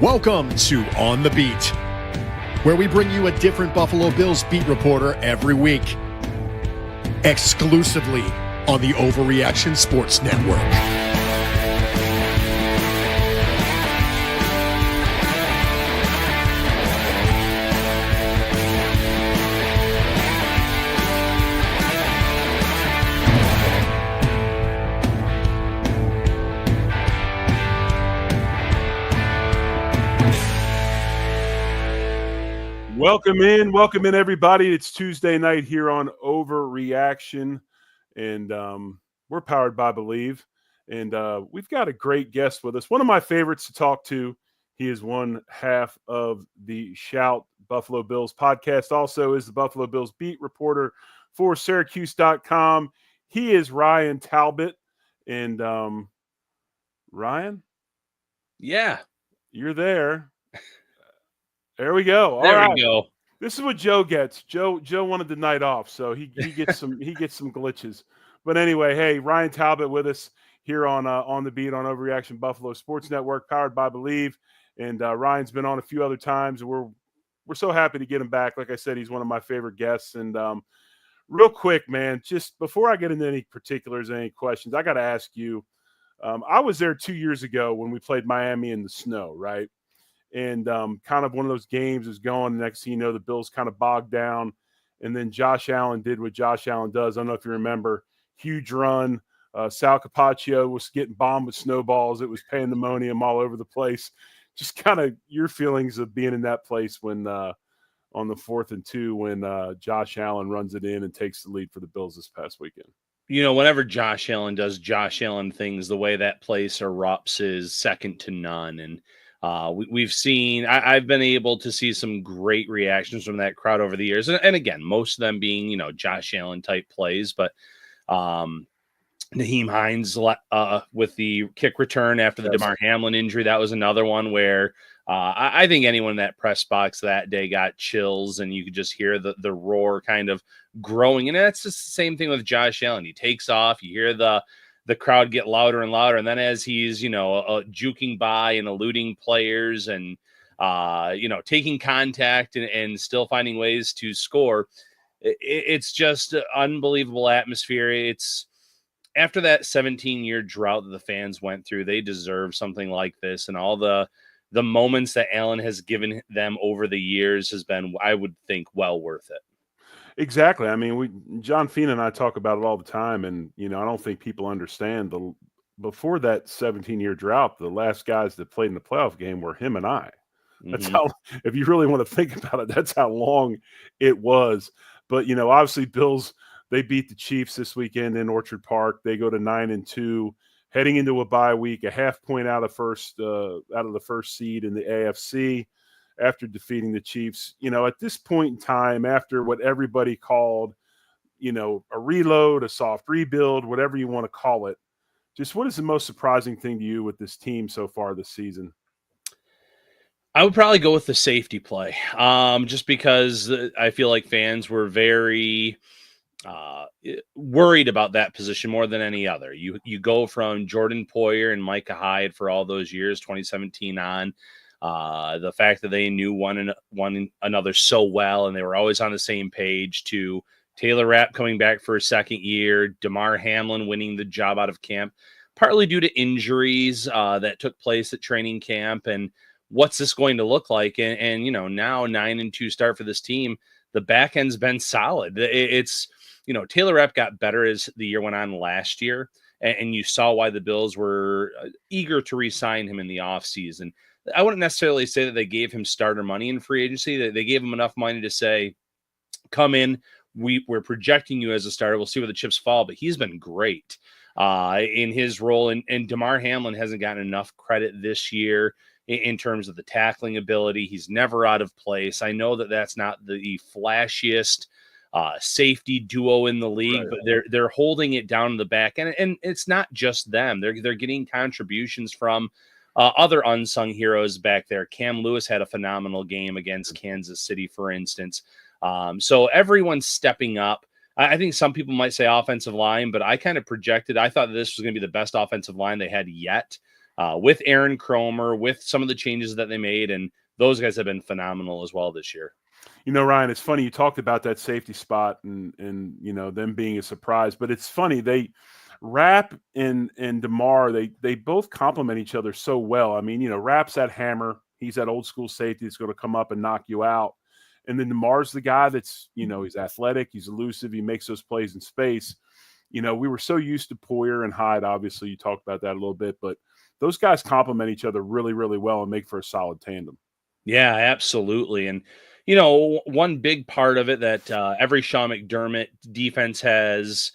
Welcome to On the Beat, where we bring you a different Buffalo Bills beat reporter every week, exclusively on the Overreaction Sports Network. Welcome in, everybody. It's Tuesday night here on Overreaction, and we're powered by Believe, and we've got a great guest with us. One of my favorites to talk to. He is one half of the Shout Buffalo Bills podcast. Also is the Buffalo Bills beat reporter for Syracuse.com. He is Ryan Talbot, and Ryan? Yeah. You're there. There we go. There we go. This is what Joe gets. Joe wanted the night off, so he gets some glitches. But anyway, hey, Ryan Talbot with us here on the beat on Overreaction Buffalo Sports Network, powered by Believe. And Ryan's been on a few other times, and we're so happy to get him back. Like I said, he's one of my favorite guests. And real quick, man, just before I get into any particulars, any questions, I got to ask you. I was there 2 years ago when we played Miami in the snow, right? And kind of one of those games is going. Next thing you know, the Bills kind of bogged down. And then Josh Allen did what Josh Allen does. I don't know if you remember. Huge run. Sal Capaccio was getting bombed with snowballs. It was pandemonium all over the place. Just kind of your feelings of being in that place when on the 4th and 2 when Josh Allen runs it in and takes the lead for the Bills this past weekend. You know, whenever Josh Allen does Josh Allen things, the way that place erupts is second to none. And we've seen, I've been able to see some great reactions from that crowd over the years. And again, most of them being, you know, Josh Allen type plays, but Nyheim Hines with the kick return after the Damar Hamlin injury, that was another one where I think anyone in that press box that day got chills, and you could just hear the roar kind of growing. And that's just the same thing with Josh Allen. He takes off, you hear the crowd get louder and louder. And then as he's, you know, juking by and eluding players and, you know, taking contact and still finding ways to score, it's just an unbelievable atmosphere. It's after that 17-year drought that the fans went through, they deserve something like this. And all the moments that Allen has given them over the years has been, I would think, well worth it. Exactly. I mean, John Fina and I talk about it all the time, and you know, I don't think people understand before that 17-year drought, the last guys that played in the playoff game were him and I. That's how, if you really want to think about it, that's how long it was. But you know, obviously, Bills, they beat the Chiefs this weekend in Orchard Park. They go to 9-2, heading into a bye week, a half point out of the first seed in the AFC. After defeating the Chiefs, you know, at this point in time, after what everybody called, you know, a reload, a soft rebuild, whatever you want to call it, just what is the most surprising thing to you with this team so far this season? I would probably go with the safety play, just because I feel like fans were very worried about that position more than any other. You go from Jordan Poyer and Micah Hyde for all those years, 2017 on. The fact that they knew one another so well and they were always on the same page, to Taylor Rapp coming back for a second year, Damar Hamlin winning the job out of camp, partly due to injuries that took place at training camp. And what's this going to look like? And you know, now 9-2 start for this team. The back end's been solid. It's, you know, Taylor Rapp got better as the year went on last year, and you saw why the Bills were eager to re-sign him in the offseason. I wouldn't necessarily say that they gave him starter money in free agency. They gave him enough money to say, come in, we're projecting you as a starter. We'll see where the chips fall. But he's been great in his role. And Damar Hamlin hasn't gotten enough credit this year in terms of the tackling ability. He's never out of place. I know that that's not the flashiest safety duo in the league, right, but they're holding it down in the back. And it's not just them. They're getting contributions from other unsung heroes back there. Cam Lewis had a phenomenal game against Kansas City, for instance. So everyone's stepping up. I think some people might say offensive line, but I kind of projected, I thought this was going to be the best offensive line they had yet. with Aaron Cromer, with some of the changes that they made. And those guys have been phenomenal as well this year. You know, Ryan, it's funny you talked about that safety spot and them being a surprise, but it's funny Rapp and DeMar, they both complement each other so well. I mean, Rapp's that hammer. He's that old school safety that's going to come up and knock you out. And then DeMar's the guy that's, he's athletic, he's elusive, he makes those plays in space. We were so used to Poyer and Hyde, obviously you talked about that a little bit, but those guys complement each other really, really well and make for a solid tandem. Yeah, absolutely. And, one big part of it that every Sean McDermott defense has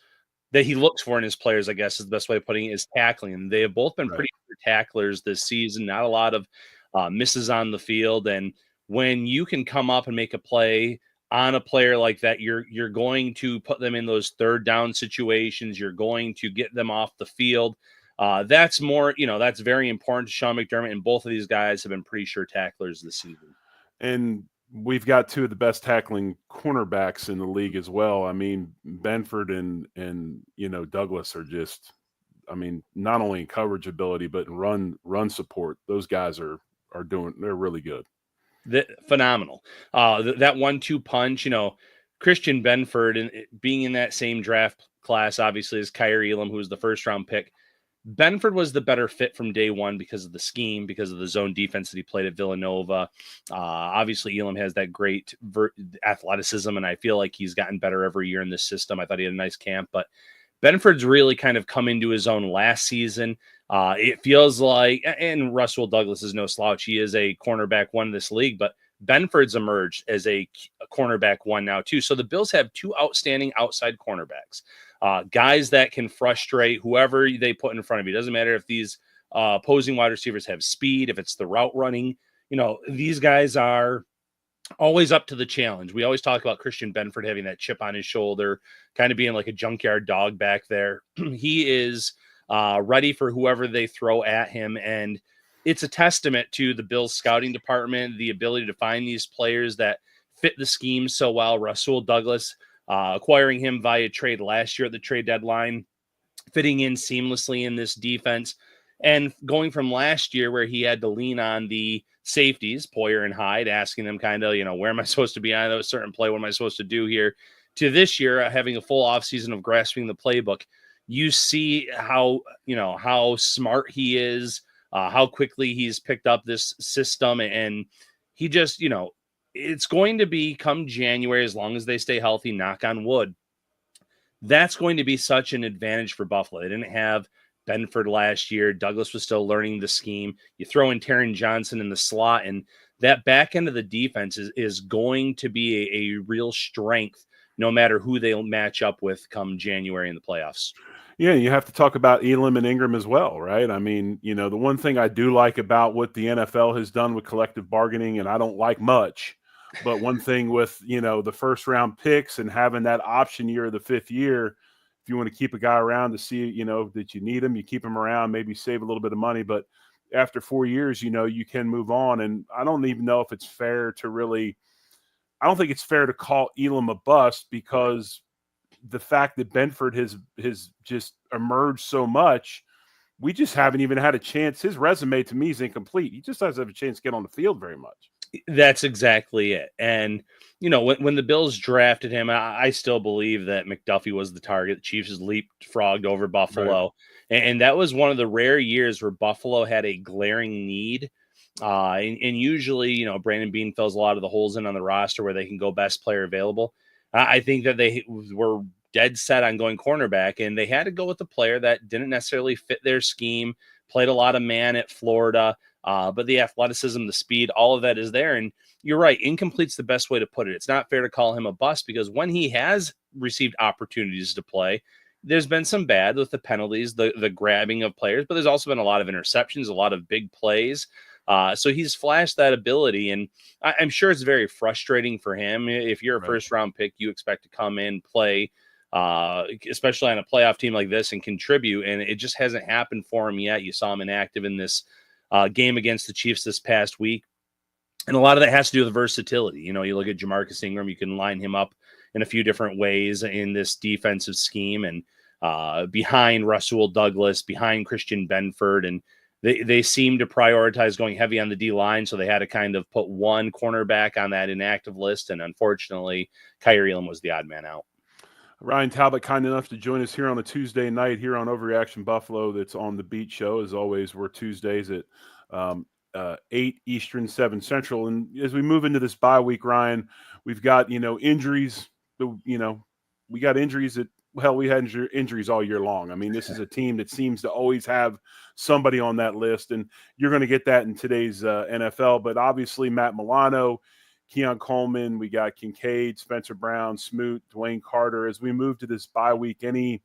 that he looks for in his players, I guess is the best way of putting it, is tackling. And they have both been pretty good tacklers this season, not a lot of misses on the field. And when you can come up and make a play on a player like that, you're going to put them in those third down situations. You're going to get them off the field. That's more, that's very important to Sean McDermott. And both of these guys have been pretty sure tacklers this season. And we've got two of the best tackling cornerbacks in the league as well. I mean, Benford and Douglas are just, not only in coverage ability, but in run support. Those guys they're really good. Phenomenal. That 1-2 punch, Christian Benford and being in that same draft class, obviously, as Kyrie Elam, who was the first round pick. Benford was the better fit from day one because of the scheme, because of the zone defense that he played at Villanova. Obviously, Elam has that great athleticism, and I feel like he's gotten better every year in this system. I thought he had a nice camp, but Benford's really kind of come into his own last season. It feels like, and Russell Douglas is no slouch. He is a cornerback one in this league, but Benford's emerged as a cornerback one now too. So the Bills have two outstanding outside cornerbacks. Guys that can frustrate whoever they put in front of you. Doesn't matter if these opposing wide receivers have speed, if it's the route running. These guys are always up to the challenge. We always talk about Christian Benford having that chip on his shoulder, kind of being like a junkyard dog back there. He is ready for whoever they throw at him. And it's a testament to the Bills scouting department, the ability to find these players that fit the scheme so well. Russell Douglas, acquiring him via trade last year at the trade deadline, fitting in seamlessly in this defense. And going from last year where he had to lean on the safeties, Poyer and Hyde, asking them kind of, where am I supposed to be on a certain play? What am I supposed to do here? To this year, having a full offseason of grasping the playbook, you see how smart he is, how quickly he's picked up this system. And he just, it's going to be come January, as long as they stay healthy, knock on wood. That's going to be such an advantage for Buffalo. They didn't have Benford last year. Douglas was still learning the scheme. You throw in Taron Johnson in the slot, and that back end of the defense is going to be a real strength, no matter who they'll match up with come January in the playoffs. Yeah, you have to talk about Elam and Ingram as well, right? I mean, the one thing I do like about what the NFL has done with collective bargaining, and I don't like much, but one thing with, the first round picks and having that option year of the fifth year, if you want to keep a guy around to see, that you need him, you keep him around, maybe save a little bit of money. But after 4 years, you can move on. And I don't even know if it's fair to I don't think it's fair to call Elam a bust, because the fact that Benford has just emerged so much, we just haven't even had a chance. His resume to me is incomplete. He just doesn't have a chance to get on the field very much. That's exactly it. And, when the Bills drafted him, I still believe that McDuffie was the target. The Chiefs leapfrogged over Buffalo. Right. And that was one of the rare years where Buffalo had a glaring need. And usually, Brandon Beane fills a lot of the holes in on the roster where they can go best player available. I think that they were dead set on going cornerback, and they had to go with a player that didn't necessarily fit their scheme, played a lot of man at Florida, but the athleticism, the speed, all of that is there. And you're right, incomplete's the best way to put it. It's not fair to call him a bust, because when he has received opportunities to play, there's been some bad with the penalties, the grabbing of players, but there's also been a lot of interceptions, a lot of big plays. So he's flashed that ability, and I'm sure it's very frustrating for him. If you're a first-round pick, you expect to come in, play, especially on a playoff team like this, and contribute, and it just hasn't happened for him yet. You saw him inactive in this game against the Chiefs this past week, and a lot of that has to do with versatility. You look at Jamarcus Ingram, you can line him up in a few different ways in this defensive scheme, and behind Russell Douglas, behind Christian Benford, and they seem to prioritize going heavy on the D line, so they had to kind of put one cornerback on that inactive list, and unfortunately, Kyrie Elam was the odd man out. Ryan Talbot, kind enough to join us here on a Tuesday night here on Overreaction Buffalo. That's on the Beat Show. As always, we're Tuesdays at 8 Eastern, 7 Central. And as we move into this bye week, Ryan, we've got, injuries. We got injuries that, we had injuries all year long. I mean, this is a team that seems to always have somebody on that list, and you're going to get that in today's NFL. But obviously, Matt Milano, Keon Coleman, we got Kincaid, Spencer Brown, Smoot, Dwayne Carter. As we move to this bye week, any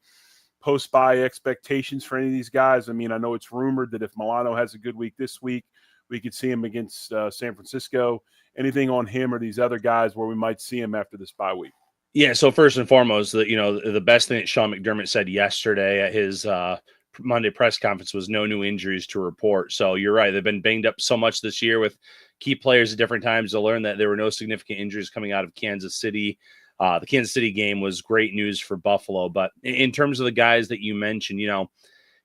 post-bye expectations for any of these guys? I mean, I know it's rumored that if Milano has a good week this week, we could see him against San Francisco. Anything on him or these other guys where we might see him after this bye week? Yeah, so first and foremost, the best thing that Sean McDermott said yesterday at his Monday press conference was no new injuries to report. So you're right. They've been banged up so much this year with key players at different times to learn that there were no significant injuries coming out of Kansas City. The Kansas City game was great news for Buffalo. But in terms of the guys that you mentioned,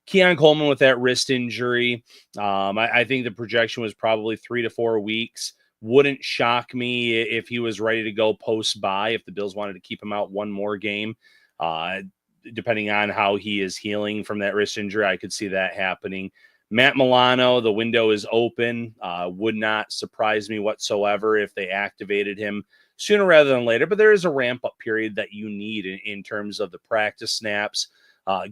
Keon Coleman with that wrist injury, I think the projection was probably 3 to 4 weeks. Wouldn't shock me if he was ready to go post-bye, if the Bills wanted to keep him out one more game. Depending on how he is healing from that wrist injury, I could see that happening. Matt Milano, the window is open. Would not surprise me whatsoever if they activated him sooner rather than later. But there is a ramp-up period that you need in terms of the practice snaps,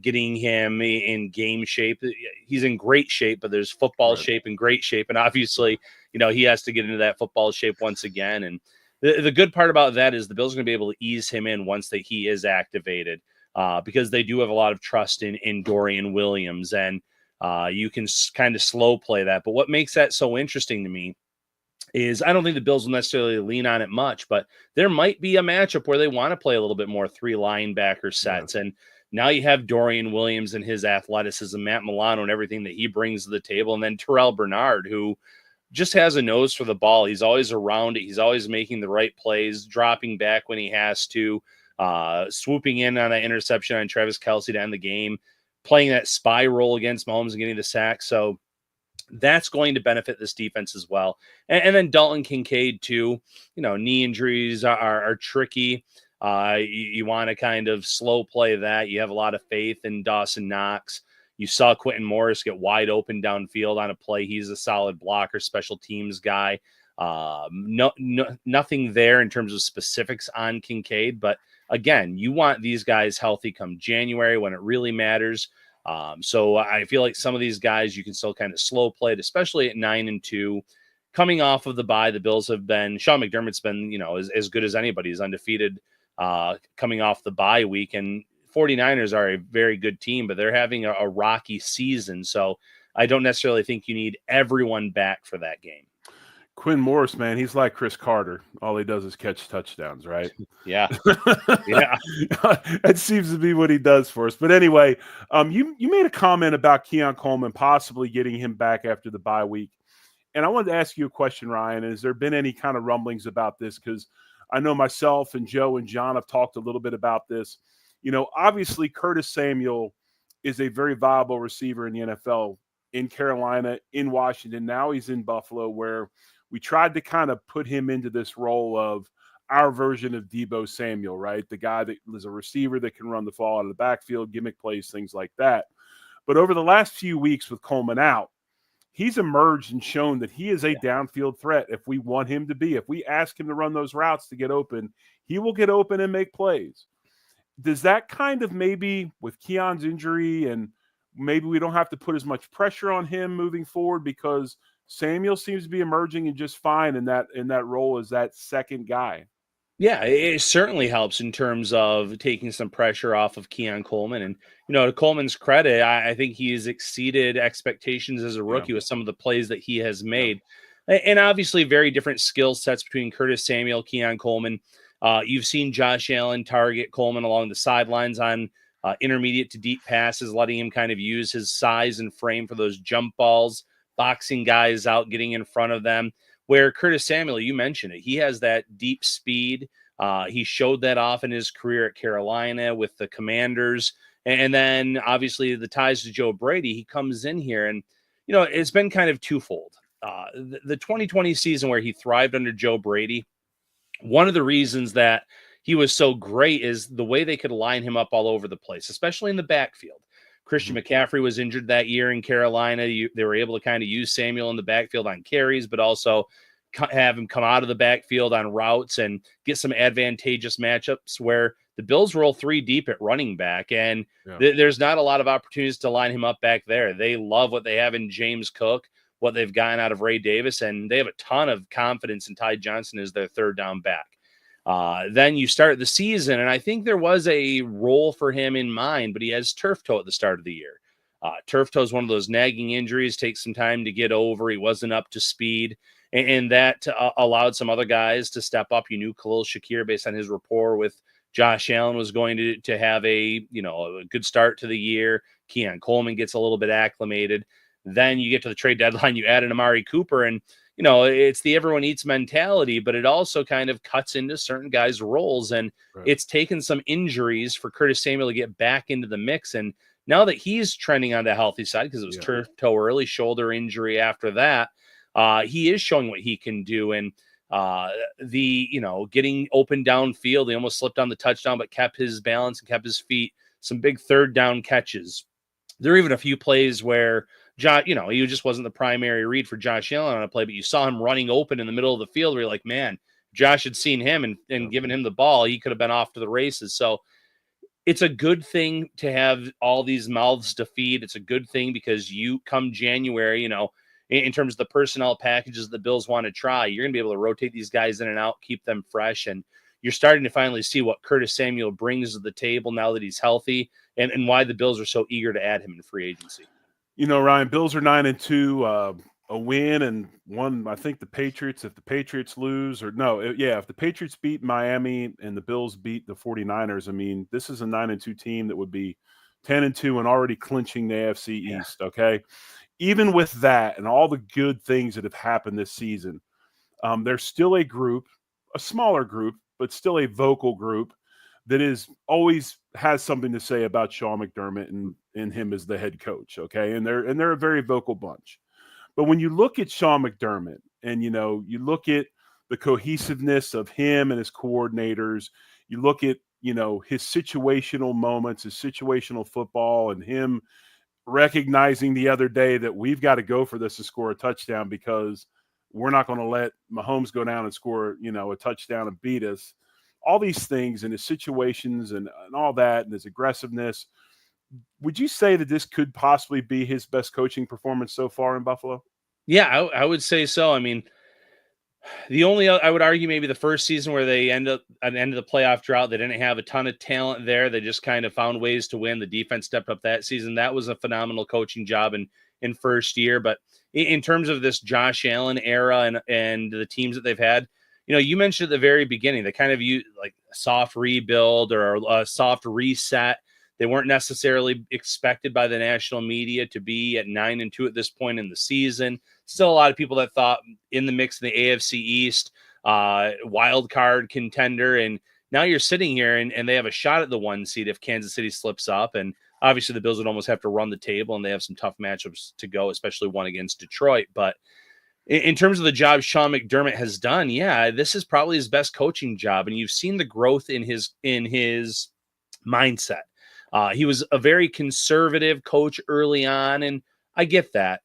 getting him in game shape. He's in great shape, but there's football shape and great shape. And obviously, he has to get into that football shape once again. And the good part about that is the Bills are going to be able to ease him in once he is activated, because they do have a lot of trust in Dorian Williams, and you can kind of slow play that. But what makes that so interesting to me is I don't think the Bills will necessarily lean on it much, but there might be a matchup where they want to play a little bit more 3 linebacker sets. Yeah. And now you have Dorian Williams and his athleticism, Matt Milano and everything that he brings to the table, and then Terrell Bernard, who just has a nose for the ball. He's always around it. He's always making the right plays, dropping back when he has to, swooping in on an interception on Travis Kelce to end the game, playing that spy role against Mahomes and getting the sack. So that's going to benefit this defense as well. And then Dalton Kincaid too. Knee injuries are tricky. You want to kind of slow play that. You have a lot of faith in Dawson Knox. You saw Quentin Morris get wide open downfield on a play. He's a solid blocker, special teams guy. Nothing there in terms of specifics on Kincaid. But again, you want these guys healthy come January when it really matters. So I feel like some of these guys you can still kind of slow play it, especially at 9-2. Coming off of the bye, the Bills have been, Sean McDermott's been, as good as anybody. He's undefeated coming off the bye week. And 49ers are a very good team, but they're having a rocky season. So I don't necessarily think you need everyone back for that game. Quinn Morris, man, he's like Chris Carter. All he does is catch touchdowns, right? Yeah. Yeah. That seems to be what he does for us. But anyway, you made a comment about Keon Coleman possibly getting him back after the bye week. And I wanted to ask you a question, Ryan. Has there been any kind of rumblings about this? Because I know myself and Joe and John have talked a little bit about this. Obviously Curtis Samuel is a very viable receiver in the NFL, in Carolina, in Washington. Now he's in Buffalo, where we tried to kind of put him into this role of our version of Deebo Samuel, right? The guy that is a receiver that can run the ball out of the backfield, gimmick plays, things like that. But over the last few weeks with Coleman out, he's emerged and shown that he is a downfield threat if we want him to be. If we ask him to run those routes to get open, he will get open and make plays. Does that kind of, maybe with Keon's injury, and maybe we don't have to put as much pressure on him moving forward because Samuel seems to be emerging and just fine in that role as that second guy? Yeah, it certainly helps in terms of taking some pressure off of Keon Coleman. And, to Coleman's credit, I think he has exceeded expectations as a rookie with some of the plays that he has made. And obviously very different skill sets between Curtis Samuel, Keon Coleman. You've seen Josh Allen target Coleman along the sidelines on intermediate to deep passes, letting him kind of use his size and frame for those jump balls, boxing guys out, getting in front of them. Where Curtis Samuel, you mentioned it, he has that deep speed. He showed that off in his career at Carolina with the Commanders. And then obviously the ties to Joe Brady, he comes in here and, it's been kind of twofold. The 2020 season where he thrived under Joe Brady, one of the reasons that he was so great is the way they could line him up all over the place, especially in the backfield. Christian McCaffrey was injured that year in Carolina. They were able to kind of use Samuel in the backfield on carries, but also have him come out of the backfield on routes and get some advantageous matchups where the Bills roll 3 deep at running back. And there's not a lot of opportunities to line him up back there. They love what they have in James Cook, what they've gotten out of Ray Davis, and they have a ton of confidence in Ty Johnson as their third down back. Then you start the season, and I think there was a role for him in mind, but he has turf toe at the start of the year. Turf toe is one of those nagging injuries, takes some time to get over. He wasn't up to speed, and that allowed some other guys to step up. You knew Khalil Shakir, based on his rapport with Josh Allen, was going to have a good start to the year. Keon Coleman gets a little bit acclimated. Then you get to the trade deadline, you add an Amari Cooper, and it's the everyone eats mentality, but it also kind of cuts into certain guys' roles. And it's taken some injuries for Curtis Samuel to get back into the mix. And now that he's trending on the healthy side, because it was turf toe early, shoulder injury after that, he is showing what he can do. And getting open downfield, he almost slipped on the touchdown, but kept his balance and kept his feet. Some big third down catches. There are even a few plays where he just wasn't the primary read for Josh Allen on a play, but you saw him running open in the middle of the field where you're like, man, Josh had seen him and given him the ball. He could have been off to the races. So it's a good thing to have all these mouths to feed. It's a good thing because you come January, in terms of the personnel packages the Bills want to try, you're going to be able to rotate these guys in and out, keep them fresh. And you're starting to finally see what Curtis Samuel brings to the table now that he's healthy and why the Bills are so eager to add him in free agency. Ryan, Bills are 9-2, a win and one. I think the Patriots, if the Patriots lose if the Patriots beat Miami and the Bills beat the 49ers, this is a 9-2 team that would be 10-2 and already clinching the AFC East. Okay. Even with that and all the good things that have happened this season, there's still a group, a smaller group, but still a vocal group that is always has something to say about Sean McDermott and him as the head coach. Okay. And they're a very vocal bunch. But when you look at Sean McDermott and, you look at the cohesiveness of him and his coordinators, you look at, his situational moments, his situational football, and him recognizing the other day that we've got to go for this to score a touchdown because we're not going to let Mahomes go down and score, a touchdown and beat us. All these things and his situations and all that and his aggressiveness. Would you say that this could possibly be his best coaching performance so far in Buffalo? Yeah, I would say so. I would argue maybe the first season where they end up at the end of the playoff drought, they didn't have a ton of talent there. They just kind of found ways to win. The defense stepped up that season. That was a phenomenal coaching job in first year. But in terms of this Josh Allen era and the teams that they've had, you mentioned at the very beginning, they kind of use like a soft rebuild or a soft reset. They weren't necessarily expected by the national media to be at 9-2 at this point in the season. Still a lot of people that thought in the mix of the AFC East, wild card contender. And now you're sitting here and they have a shot at the 1 seed if Kansas City slips up. And obviously the Bills would almost have to run the table and they have some tough matchups to go, especially one against Detroit. But in terms of the job Sean McDermott has done, this is probably his best coaching job. And you've seen the growth in his mindset. He was a very conservative coach early on, and I get that.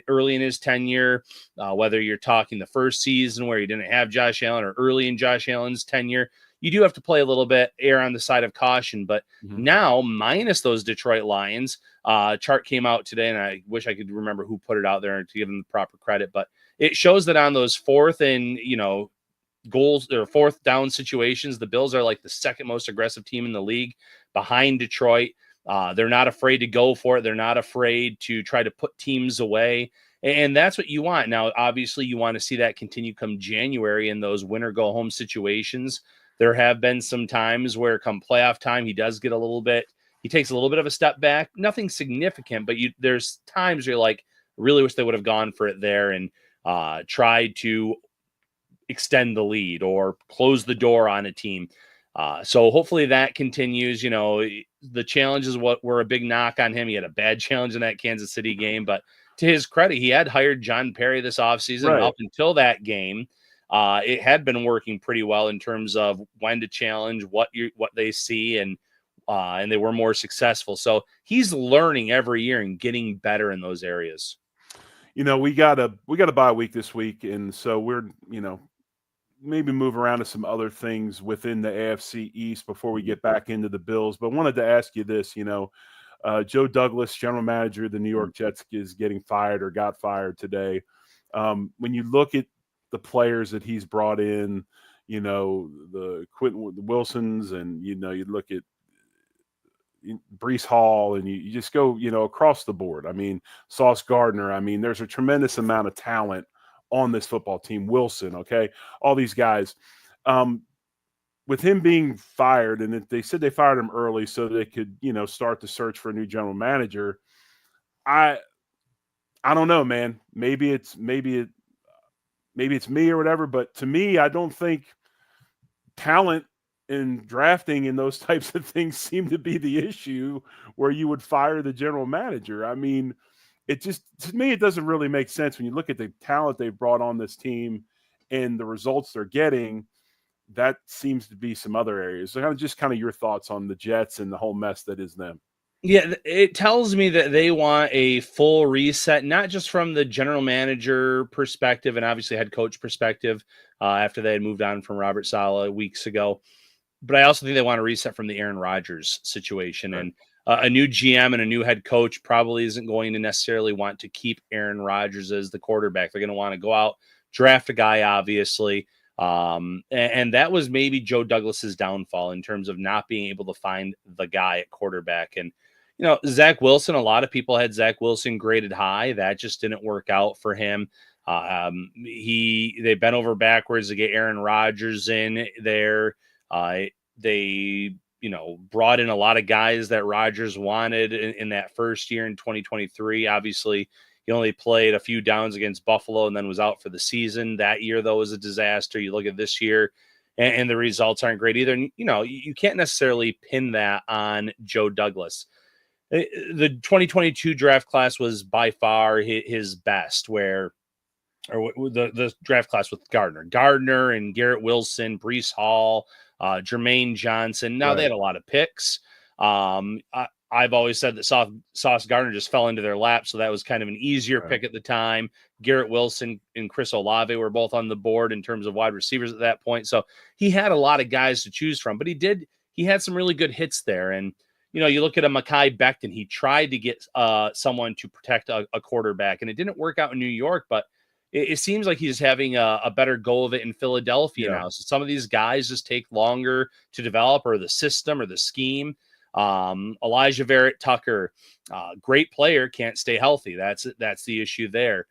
Early in his tenure, whether you're talking the first season where he didn't have Josh Allen or early in Josh Allen's tenure, you do have to play a little bit, err on the side of caution. But now, minus those Detroit Lions, chart came out today, and I wish I could remember who put it out there to give them the proper credit. But it shows that on those fourth and goals or fourth down situations, the Bills are like the second most aggressive team in the league behind Detroit. They're not afraid to go for it. They're not afraid to try to put teams away. And that's what you want. Now, obviously, you want to see that continue come January in those winner go home situations. There have been some times where come playoff time, he takes a little bit of a step back. Nothing significant, but there's times where you're like, really wish they would have gone for it there and tried to extend the lead or close the door on a team. So hopefully that continues. The challenges were a big knock on him. He had a bad challenge in that Kansas City game, but to his credit, he had hired John Perry this offseason. Right. Up until that game, it had been working pretty well in terms of when to challenge, what they see, and they were more successful. So he's learning every year and getting better in those areas. We got a bye week this week, and so we're maybe move around to some other things within the AFC East before we get back into the Bills. But wanted to ask you this, Joe Douglas, general manager of the New York Jets, is getting fired or got fired today. When you look at the players that he's brought in, the Quentin Wilsons, and you look at Brees Hall, and you just go, across the board. I mean, Sauce Gardner. I mean, there's a tremendous amount of talent on this football team. Wilson, okay, all these guys. With him being fired, and they said they fired him early so they could, start the search for a new general manager. I don't know, man. Maybe it's me or whatever, but to me, I don't think talent in drafting and those types of things seem to be the issue where you would fire the general manager. I mean, it just, to me, it doesn't really make sense when you look at the talent they've brought on this team and the results they're getting. That seems to be some other areas. So just kind of your thoughts on the Jets and the whole mess that is them. Yeah, it tells me that they want a full reset, not just from the general manager perspective and obviously head coach perspective after they had moved on from Robert Saleh weeks ago. But I also think they want to reset from the Aaron Rodgers situation. Right. And a new GM and a new head coach probably isn't going to necessarily want to keep Aaron Rodgers as the quarterback. They're going to want to go out, draft a guy, obviously. And that was maybe Joe Douglas's downfall in terms of not being able to find the guy at quarterback. And, Zach Wilson, a lot of people had Zach Wilson graded high. That just didn't work out for him. They bent over backwards to get Aaron Rodgers in there. They, brought in a lot of guys that Rodgers wanted in that first year in 2023. Obviously, he only played a few downs against Buffalo and then was out for the season. That year, though, was a disaster. You look at this year, and the results aren't great either. And, you can't necessarily pin that on Joe Douglas. The 2022 draft class was by far his best, the draft class with Gardner and Garrett Wilson, Brees Hall, Jermaine Johnson. Now, They had a lot of picks. I've always said that Sauce Gardner just fell into their lap, so that was kind of an easier pick at the time. Garrett Wilson and Chris Olave were both on the board in terms of wide receivers at that point. So he had a lot of guys to choose from, but he had some really good hits there. And, you look at a Mekhi Becton, he tried to get someone to protect a quarterback, and it didn't work out in New York, but it seems like he's having a better go of it in Philadelphia now. So some of these guys just take longer to develop, or the system or the scheme. Elijah Verrett-Tucker, great player, can't stay healthy. That's the issue there.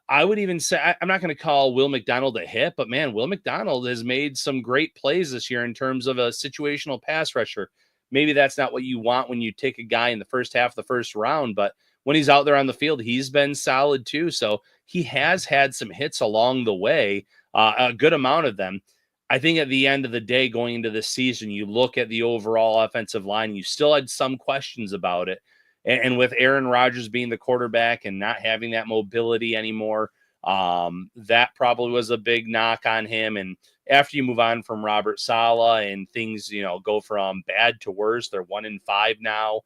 I would even say, I'm not going to call Will McDonald a hit, but man, Will McDonald has made some great plays this year in terms of a situational pass rusher. Maybe that's not what you want when you take a guy in the first half of the first round, but when he's out there on the field, he's been solid too. So he has had some hits along the way, a good amount of them. I think at the end of the day, going into this season, you look at the overall offensive line, you still had some questions about it. And with Aaron Rodgers being the quarterback and not having that mobility anymore, that probably was a big knock on him. And after you move on from Robert Saleh and things, go from bad to worse, they're 1-5 now.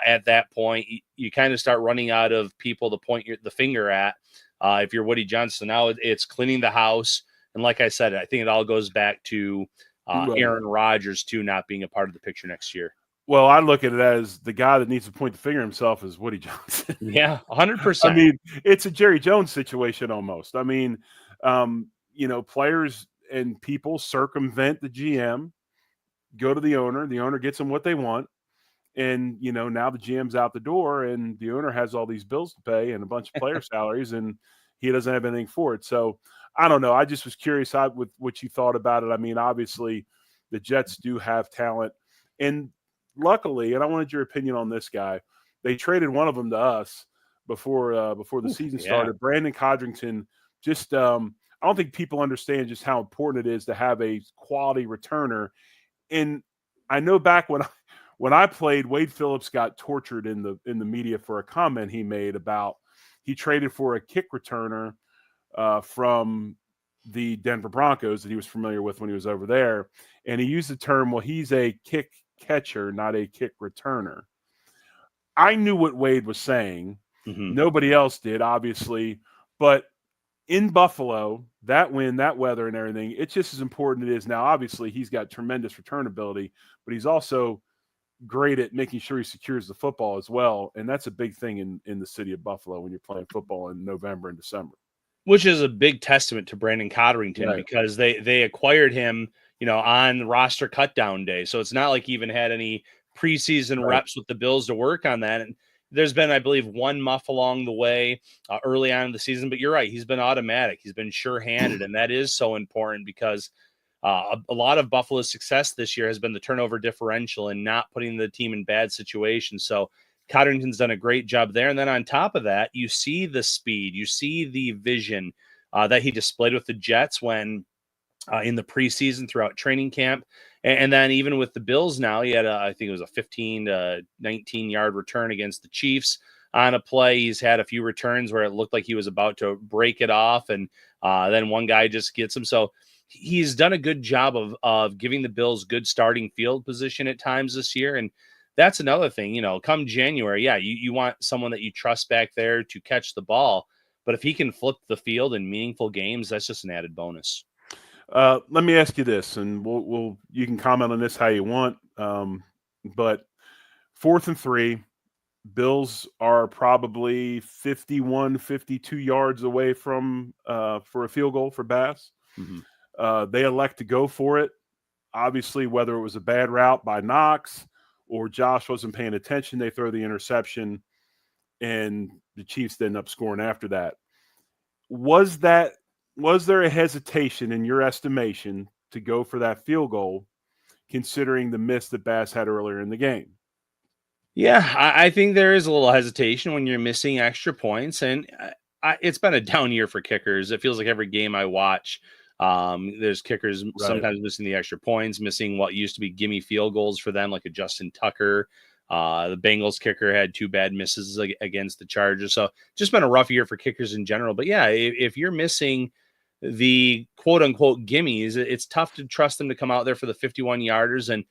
At that point, you kind of start running out of people to point the finger at. If you're Woody Johnson, now it's cleaning the house. And like I said, I think it all goes back to Aaron Rodgers, too, not being a part of the picture next year. Well, I look at it as the guy that needs to point the finger himself is Woody Johnson. Yeah, 100%. I mean, it's a Jerry Jones situation almost. I mean, players and people circumvent the GM, go to the owner gets them what they want. And, now the GM's out the door and the owner has all these bills to pay and a bunch of player salaries, and he doesn't have anything for it. So I don't know. I just was curious with what you thought about it. I mean, obviously the Jets do have talent, and luckily, and I wanted your opinion on this guy, they traded one of them to us before the season started. Brandon Codrington, just I don't think people understand just how important it is to have a quality returner. and I know back when I played, Wade Phillips got tortured in the media for a comment he made about he traded for a kick returner from the Denver Broncos that he was familiar with when he was over there, and he used the term, "Well, he's a kick catcher, not a kick returner." I knew what Wade was saying. Mm-hmm. Nobody else did, obviously, but in Buffalo, that wind, that weather, and everything, it's just as important as it is now. Obviously, he's got tremendous return ability, but he's also great at making sure he secures the football as well, and that's a big thing in the city of Buffalo when you're playing football in November and December. Which is a big testament to Brandon Codrington, Right. because they acquired him, on roster cutdown day. So it's not like he even had any preseason Right. reps with the Bills to work on that. And there's been, I believe, one muff along the way early on in the season. But you're right, he's been automatic. He's been sure-handed, and that is so important because a lot of Buffalo's success this year has been the turnover differential and not putting the team in bad situations. So Codrington's done a great job there. And then on top of that, you see the speed, you see the vision that he displayed with the Jets when in the preseason throughout training camp. And then even with the Bills now, he had, I think it was a 15 to 19 yard return against the Chiefs on a play. He's had a few returns where it looked like he was about to break it off, and then one guy just gets him. So he's done a good job of giving the Bills good starting field position at times this year. And that's another thing, come January, you want someone that you trust back there to catch the ball. But if he can flip the field in meaningful games, that's just an added bonus. Let me ask you this, and you can comment on this how you want. But 4th and 3, Bills are probably 51, 52 yards away from for a field goal for Bass. Mm-hmm. They elect to go for it. Obviously, whether it was a bad route by Knox or Josh wasn't paying attention, they throw the interception, and the Chiefs end up scoring after that. Was there a hesitation in your estimation to go for that field goal, considering the miss that Bass had earlier in the game? Yeah, I think there is a little hesitation when you're missing extra points, and it's been a down year for kickers. It feels like every game I watch, there's kickers sometimes missing the extra points, missing what used to be gimme field goals for them, like a Justin Tucker. The Bengals kicker had 2 bad misses against the Chargers. So just been a rough year for kickers in general. But yeah, if you're missing the quote unquote gimmies, it's tough to trust them to come out there for the 51 yarders. And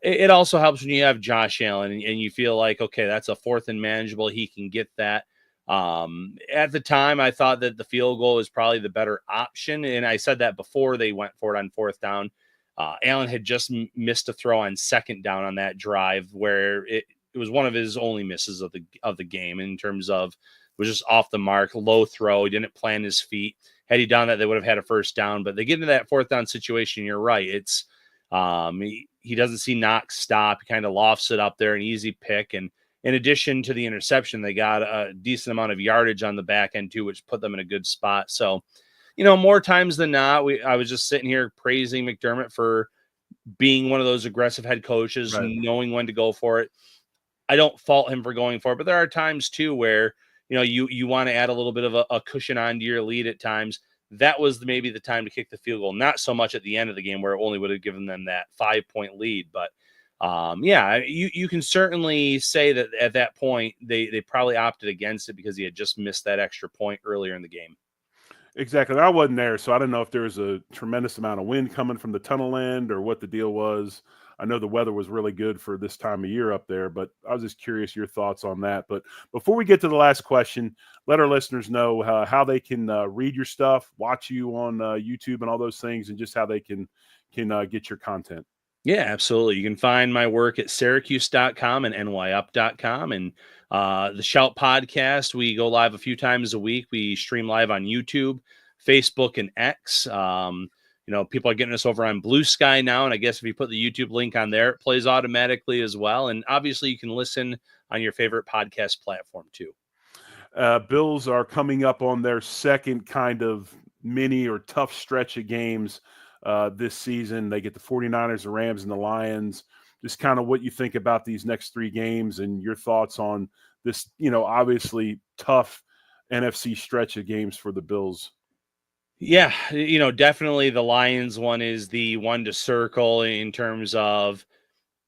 it also helps when you have Josh Allen and you feel like, okay, that's a 4th and manageable. He can get that. At the time, I thought that the field goal is probably the better option. And I said that before they went for it on 4th down. Allen had just missed a throw on 2nd down on that drive where it was one of his only misses of the game in terms of was just off the mark, low throw. He didn't plant his feet. Had he done that, they would have had a 1st down. But they get into that 4th down situation. You're right. It's he doesn't see Knox stop. He kind of lofts it up there, an easy pick. And in addition to the interception, they got a decent amount of yardage on the back end too, which put them in a good spot. So, more times than not, I was just sitting here praising McDermott for being one of those aggressive head coaches, knowing when to go for it. I don't fault him for going for it, but there are times too where, you want to add a little bit of a cushion onto your lead at times. That was maybe the time to kick the field goal, not so much at the end of the game where it only would have given them that 5-point lead. But you can certainly say that at that point, they probably opted against it because he had just missed that extra point earlier in the game. Exactly. I wasn't there, so I don't know if there was a tremendous amount of wind coming from the tunnel end or what the deal was. I know the weather was really good for this time of year up there, but I was just curious your thoughts on that. But before we get to the last question, let our listeners know how they can read your stuff, watch you on YouTube and all those things, and just how they can get your content. Yeah, absolutely. You can find my work at Syracuse.com and NYUp.com. And the Shout podcast, we go live a few times a week. We stream live on YouTube, Facebook, and X. People are getting us over on Blue Sky now. And I guess if you put the YouTube link on there, it plays automatically as well. And obviously, you can listen on your favorite podcast platform too. Bills are coming up on their second kind of mini or tough stretch of games this season. They get the 49ers, the Rams, and the Lions. Just kind of what you think about these next 3 games and your thoughts on this, obviously tough NFC stretch of games for the Bills. Yeah, definitely the Lions one is the one to circle in terms of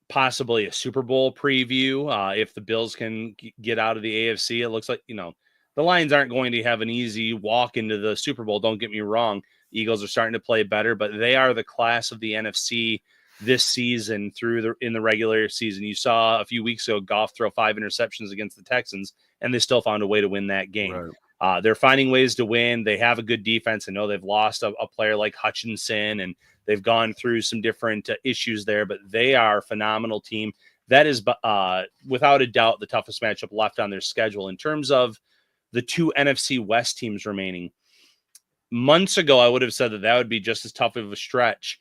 possibly a Super Bowl preview. If the Bills can get out of the AFC, it looks like, the Lions aren't going to have an easy walk into the Super Bowl. Don't get me wrong. Eagles are starting to play better, but they are the class of the NFC this season in the regular season. You saw a few weeks ago, Goff throw 5 interceptions against the Texans, and they still found a way to win that game. Right. They're finding ways to win. They have a good defense. I know they've lost a player like Hutchinson, and they've gone through some different issues there, but they are a phenomenal team. That is, without a doubt, the toughest matchup left on their schedule. In terms of the 2 NFC West teams remaining, months ago, I would have said that would be just as tough of a stretch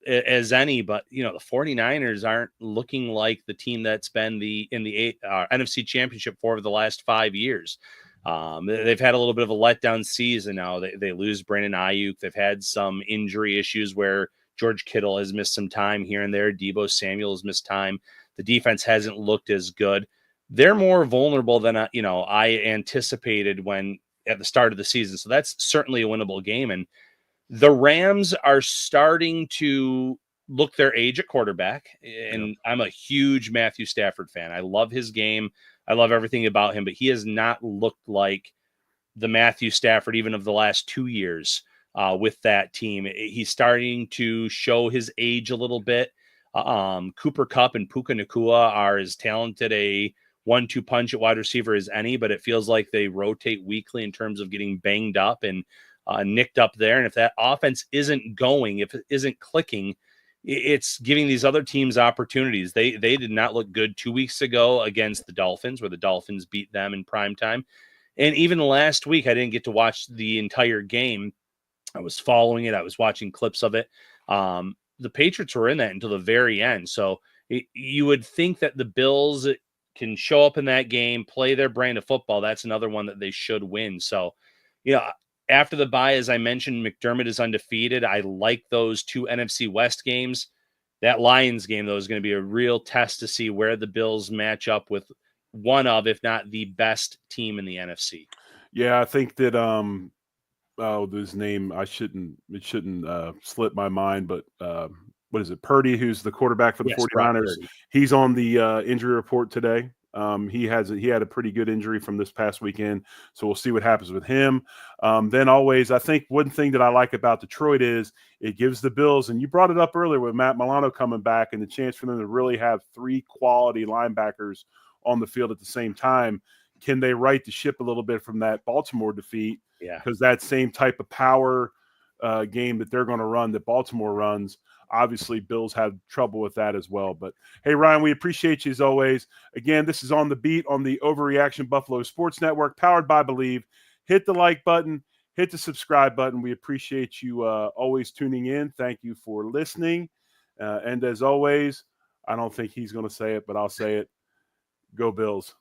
as any, but the 49ers aren't looking like the team that's been in the NFC Championship for the last 5 years. They've had a little bit of a letdown season now. They lose Brandon Ayuk. They've had some injury issues where George Kittle has missed some time here and there. Deebo Samuel has missed time. The defense hasn't looked as good. They're more vulnerable than I anticipated at the start of the season. So that's certainly a winnable game. And the Rams are starting to look their age at quarterback. And I'm a huge Matthew Stafford fan. I love his game. I love everything about him, but he has not looked like the Matthew Stafford even of the last 2 years with that team. He's starting to show his age a little bit. Cooper Kupp and Puka Nacua are as talented a 1-2 punch at wide receiver as any, but it feels like they rotate weekly in terms of getting banged up and nicked up there. And if that offense isn't going, if it isn't clicking, it's giving these other teams opportunities. They did not look good 2 weeks ago against the Dolphins, where the Dolphins beat them in prime time. And even last week, I didn't get to watch the entire game. I was following it. I was watching clips of it. The Patriots were in that until the very end. So you would think that the Bills can show up in that game, play their brand of football. That's another one that they should win. So, after the bye, as I mentioned, McDermott is undefeated. I like those 2 NFC West games. That Lions game, though, is going to be a real test to see where the Bills match up with one of, if not the best team in the NFC. Yeah, I think that his name, it shouldn't slip my mind, but what is it? Purdy, who's the quarterback for the 49ers. He's on the injury report today. He had a pretty good injury from this past weekend, so we'll see what happens with him. Then always, I think one thing that I like about Detroit is it gives the Bills, and you brought it up earlier with Matt Milano coming back and the chance for them to really have 3 quality linebackers on the field at the same time. Can they right the ship a little bit from that Baltimore defeat? Yeah, because that same type of power game that they're going to run that Baltimore runs. Obviously, Bills had trouble with that as well. But, hey, Ryan, we appreciate you as always. Again, this is On the Beat on the Overreaction Buffalo Sports Network, powered by Believe. Hit the like button. Hit the subscribe button. We appreciate you always tuning in. Thank you for listening. And as always, I don't think he's going to say it, but I'll say it. Go Bills.